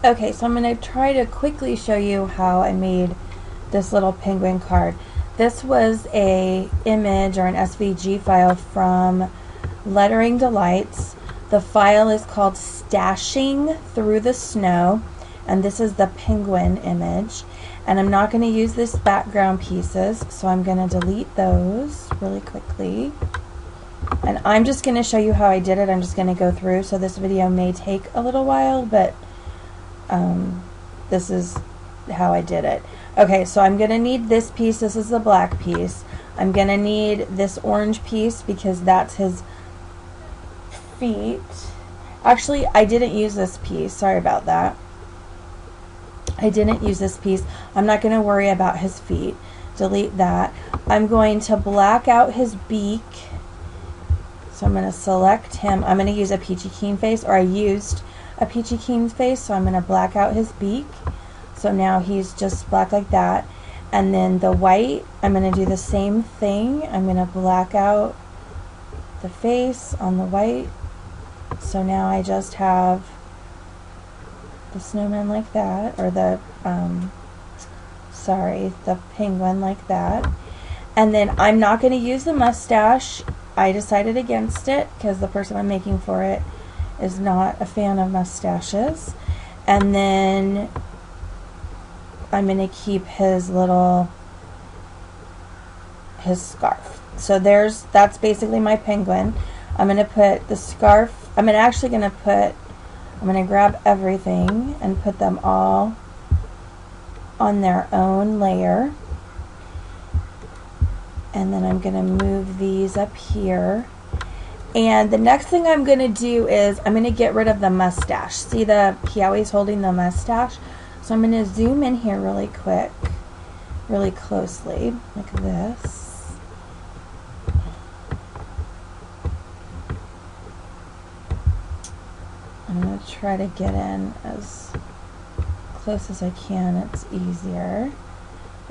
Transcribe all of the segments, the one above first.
Okay, so I'm going to try to quickly show you how I made this little penguin card. This was a image or an SVG file from Lettering Delights. The file is called Stashing Through the Snow, and this is the penguin image. And I'm not going to use this background pieces, so I'm going to delete those really quickly. And I'm just going to show you how I did it. I'm just going to go through, so this video may take a little while, but this is how I did it. Okay, so I'm going to need this piece. This is the black piece. I'm going to need this orange piece because that's his feet. Actually, I didn't use this piece. Sorry about that. I didn't use this piece. I'm not going to worry about his feet. Delete that. I'm going to black out his beak. So I'm going to select him. I'm going to use a Peachy Keen face, or I used a Peachy Keen face, so I'm going to black out his beak. So now he's just black like that. And then the white, I'm going to do the same thing. I'm going to black out the face on the white. So now I just have the snowman like that, or the the penguin like that. And then I'm not going to use the mustache. I decided against it because the person I'm making for it is not a fan of mustaches. And then I'm going to keep his scarf. So that's basically my penguin. I'm going to put the scarf, I'm going to grab everything and put them all on their own layer. And then I'm going to move these up here. And the next thing I'm going to do is I'm going to get rid of the mustache. See he always holding the mustache? So I'm going to zoom in here really quick, really closely, like this. I'm going to try to get in as close as I can. It's easier.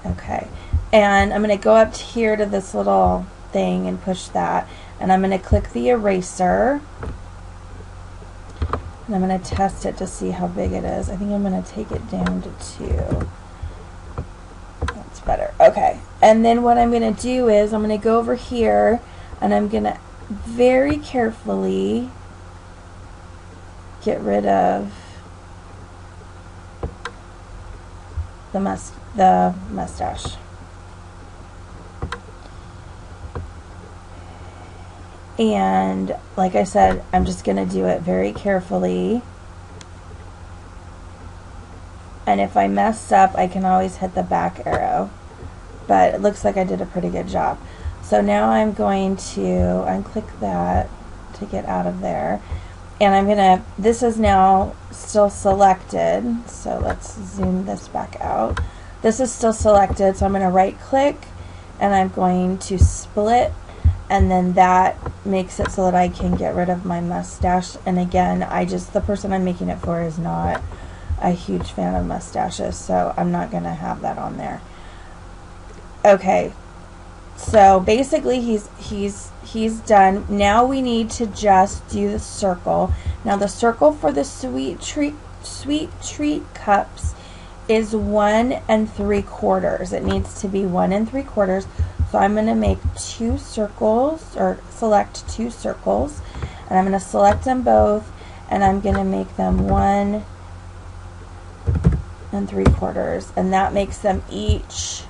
Okay. And I'm going to go up here to this little thing and push that. And I'm going to click the eraser. And I'm going to test it to see how big it is. I think I'm going to take it down to 2. That's better. Okay. And then what I'm going to do is I'm going to go over here and I'm going to very carefully get rid of the mustache. And like I said, I'm just going to do it very carefully. And if I mess up, I can always hit the back arrow. But it looks like I did a pretty good job. So now I'm going to unclick that to get out of there. And this is now still selected. So let's zoom this back out. This is still selected, so I'm going to right click and I'm going to split. And then that makes it so that I can get rid of my mustache. And again, the person I'm making it for is not a huge fan of mustaches, so I'm not going to have that on there. Okay, so basically he's done. Now we need to just do the circle. Now the circle for the sweet treat cups is 1 3/4. It needs to be 1 3/4. So I'm going to make 2 circles, or select 2 circles, and I'm going to select them both, and I'm going to make them 1 3/4, and that makes them each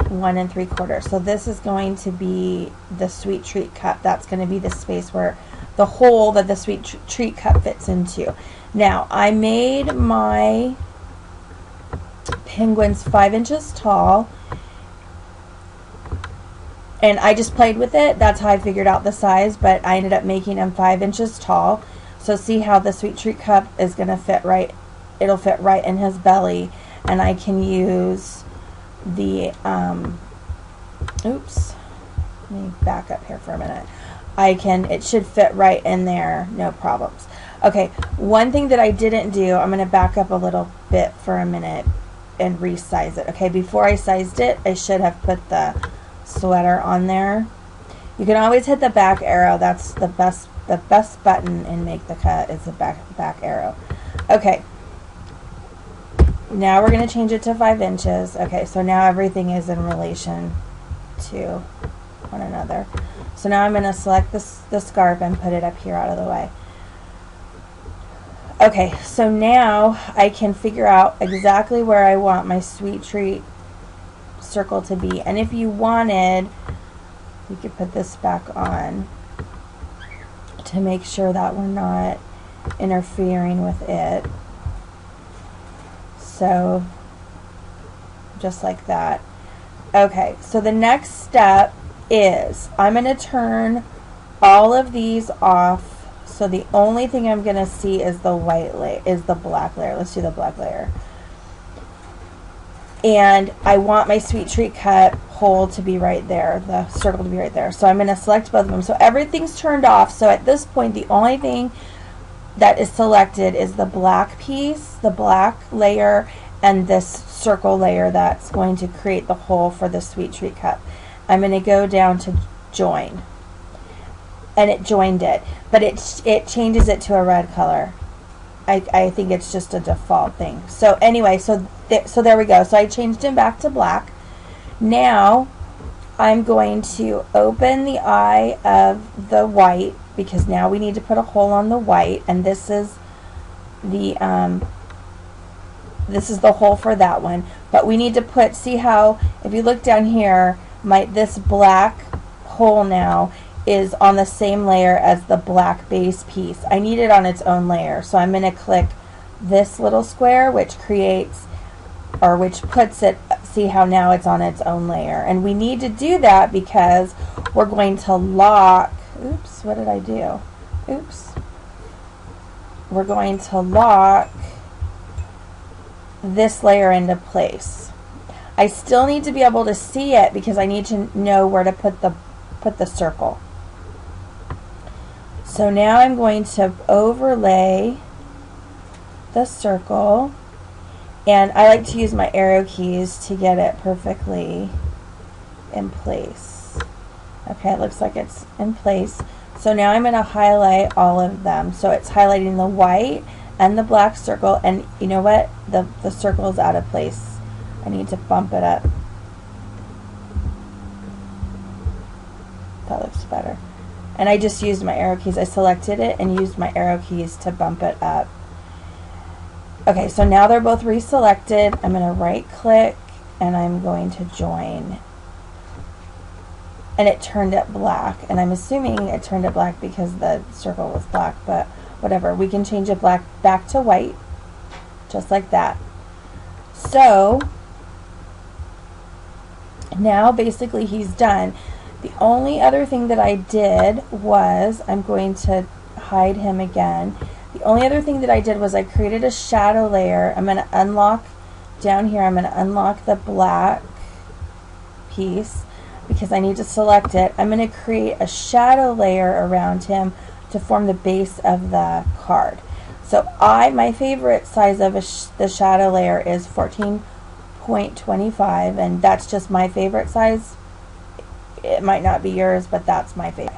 1 3/4. So this is going to be the sweet treat cup. That's going to be the space where the hole that the sweet treat cup fits into. Now I made my penguins 5 inches tall. And I just played with it. That's how I figured out the size, but I ended up making them 5 inches tall. So see how the sweet treat cup is going to fit right. It'll fit right in his belly. And I can use the, oops, let me back up here for a minute. It should fit right in there, no problems. Okay, one thing that I didn't do, I'm going to back up a little bit for a minute and resize it. Okay, before I sized it, I should have put the sweater on there. You can always hit the back arrow. That's the best button in Make the Cut is the back arrow. Okay, Now we're going to change it to 5 inches. Okay, so now everything is in relation to one another. So now I'm going to select the scarf and put it up here out of the way. Okay, so now I can figure out exactly where I want my sweet treat circle to be. And if you wanted, you could put this back on to make sure that we're not interfering with it. So just like that. Okay, so the next step is I'm going to turn all of these off. So the only thing I'm going to see is the white layer, is the black layer. Let's do the black layer. And I want my sweet treat cut hole to be right there, the circle to be right there. So I'm going to select both of them. So everything's turned off. So at this point, the only thing that is selected is the black piece, the black layer, and this circle layer that's going to create the hole for the sweet treat cup. I'm going to go down to join. And it joined it, but it changes it to a red color. I think it's just a default thing. So anyway, so there we go. So I changed him back to black. Now I'm going to open the eye of the white, because now we need to put a hole on the white, and this is the hole for that one. But we need to put, see how if you look down here, this black hole now is on the same layer as the black base piece. I need it on its own layer, so I'm going to click this little square, which creates, or which puts it, see how now it's on its own layer. And we need to do that because we're going to lock, oops, what did I do? Oops. We're going to lock this layer into place. I still need to be able to see it because I need to know where to put the circle. So now I'm going to overlay the circle, and I like to use my arrow keys to get it perfectly in place. Okay, it looks like it's in place. So now I'm going to highlight all of them. So it's highlighting the white and the black circle, and you know what? The circle is out of place. I need to bump it up. That looks better. And I just used my arrow keys. I selected it and used my arrow keys to bump it up. Okay, so now they're both reselected. I'm going to right click and I'm going to join. And it turned it black. And I'm assuming it turned it black because the circle was black, but whatever. We can change it back to white, just like that. So now basically he's done. The only other thing that I did was, I'm going to hide him again. The only other thing that I did was I created a shadow layer. I'm going to unlock down here, I'm going to unlock the black piece because I need to select it. I'm going to create a shadow layer around him to form the base of the card. So my favorite size of the shadow layer is 14.25, and that's just my favorite size. It might not be yours, but that's my favorite.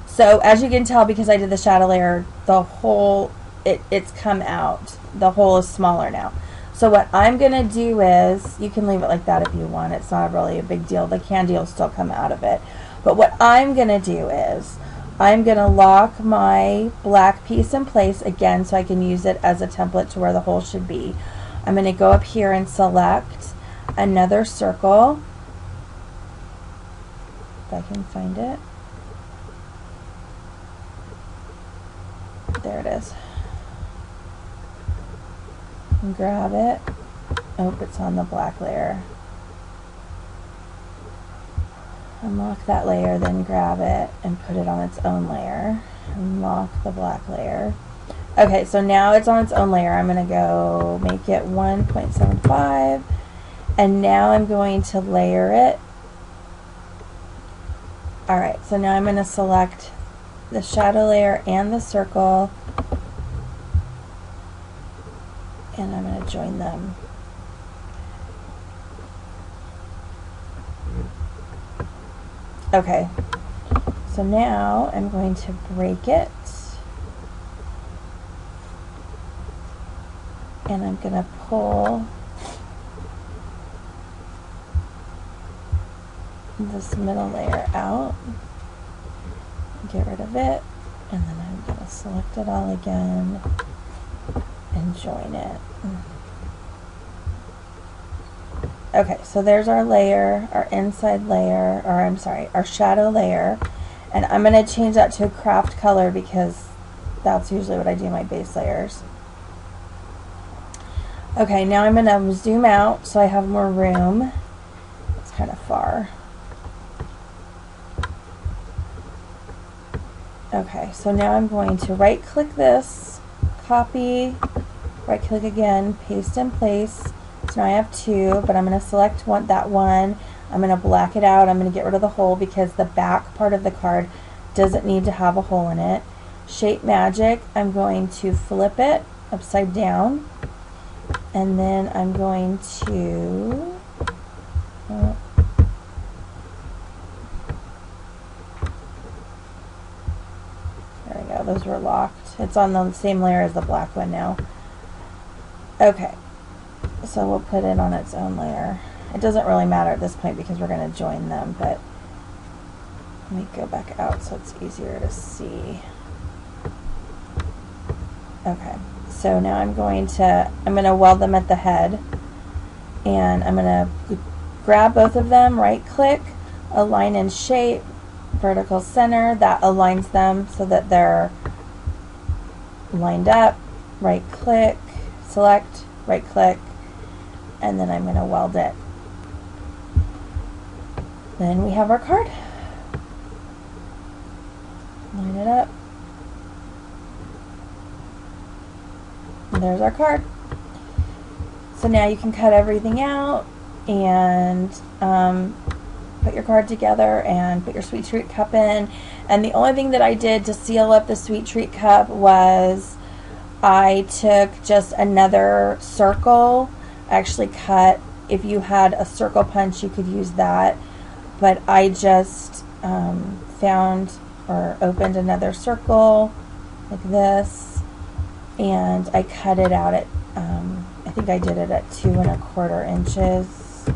So as you can tell, because I did the shadow layer, the hole, it's come out. The hole is smaller now. So what I'm going to do is, you can leave it like that if you want. It's not really a big deal. The candy will still come out of it. But what I'm going to do is, I'm going to lock my black piece in place again so I can use it as a template to where the hole should be. I'm going to go up here and select another circle. If I can find it. There it is. And grab it. Oh, it's on the black layer. Unlock that layer, then grab it and put it on its own layer. Unlock the black layer. Okay, so now it's on its own layer. I'm going to go make it 1.75, and now I'm going to layer it. Alright, so now I'm going to select the shadow layer and the circle, and I'm going to join them. Okay, so now I'm going to break it, and I'm going to pull this middle layer out, get rid of it, and then I'm going to select it all again and join it. Okay, so there's our layer, our inside layer, or I'm sorry, our shadow layer, and I'm going to change that to a craft color because that's usually what I do my base layers. Okay, now I'm going to zoom out so I have more room. It's kind of far. Okay, so now I'm going to right click this, copy, right click again, paste in place. So now I have two, but I'm going to select that one. I'm going to black it out. I'm going to get rid of the hole because the back part of the card doesn't need to have a hole in it. Shape Magic, I'm going to flip it upside down, and then I'm going to there we go, those were locked. It's on the same layer as the black one now. Okay, so we'll put it on its own layer. It doesn't really matter at this point because we're going to join them, but let me go back out so it's easier to see. Okay, so now I'm going to weld them at the head, and I'm going to grab both of them, right click, align and shape, vertical center, that aligns them so that they're lined up, right click, select, right click, and then I'm going to weld it. Then we have our card. Line it up. And there's our card. So now you can cut everything out and put your card together and put your Sweet Treat cup in. And the only thing that I did to seal up the Sweet Treat cup was I took just another circle. I actually cut, if you had a circle punch you could use that, but I just found or opened another circle like this, and I cut it out at I think I did it at 2 1/4 inches,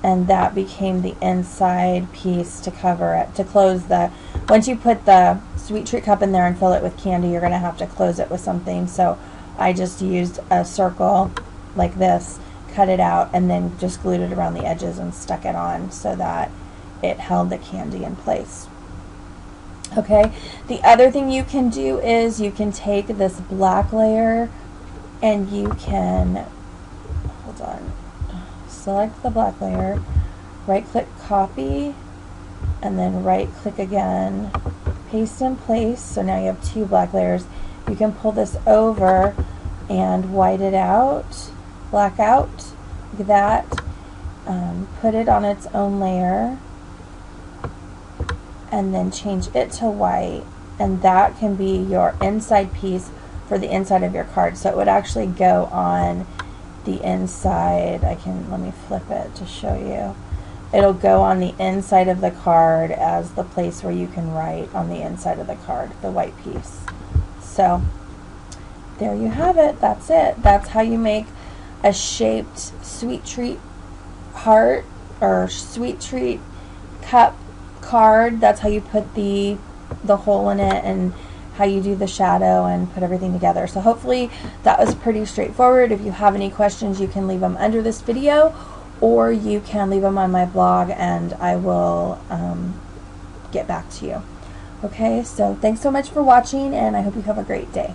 and that became the inside piece to cover it, to close the, once you put the Sweet Treat cup in there and fill it with candy, you're going to have to close it with something. So I just used a circle like this, cut it out, and then just glued it around the edges and stuck it on so that it held the candy in place. Okay, the other thing you can do is you can take this black layer and you can, hold on, select the black layer, right click copy, and then right click again, paste in place. So now you have two black layers. You can pull this over and white it out, black out, like that, put it on its own layer, and then change it to white, and that can be your inside piece for the inside of your card. So it would actually go on the inside. Let me flip it to show you. It'll go on the inside of the card as the place where you can write on the inside of the card, the white piece. So there you have it. That's it. That's how you make a shaped Sweet Treat heart or Sweet Treat cup card. That's how you put the hole in it, and how you do the shadow and put everything together. So hopefully that was pretty straightforward. If you have any questions, you can leave them under this video, or you can leave them on my blog and I will get back to you. Okay, so thanks so much for watching, and I hope you have a great day.